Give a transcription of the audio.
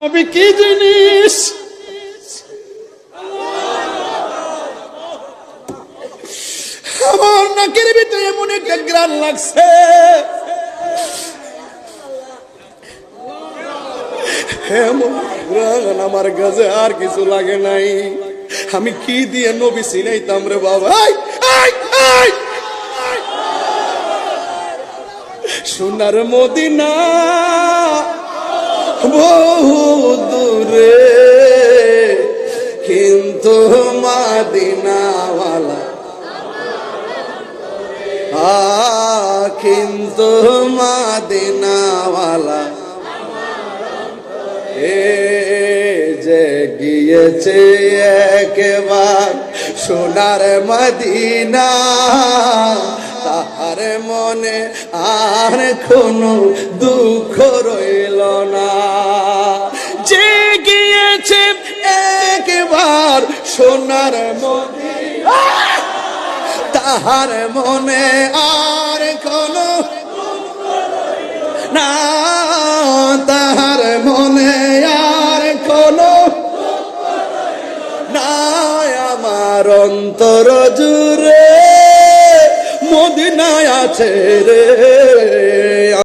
নবী কি জিনিস? আমার নাকের ভিতরে এমন একটা গ্রান লাগছে, এমন গ্রান আমার কাছে আর কিছু লাগে নাই। আমি কি দিয়ে নবী চিনাইতাম রে বাবা? সোনার মদিনা বহু দূরে, কিন্তু মদিনাওয়ালা কিন্তু মদিনাওয়ালা এ যে গিয়েছে একবার সোনার মদিনা, তাহার মনে আর কোনো দুঃখ রইল না। যে গিয়েছে একবার সোনার মদিনা, তাহার মনে আর কোনো না, তাহার মনে আর কোনো না। আমার অন্তর জুড়ে মদিনায় আছে রে,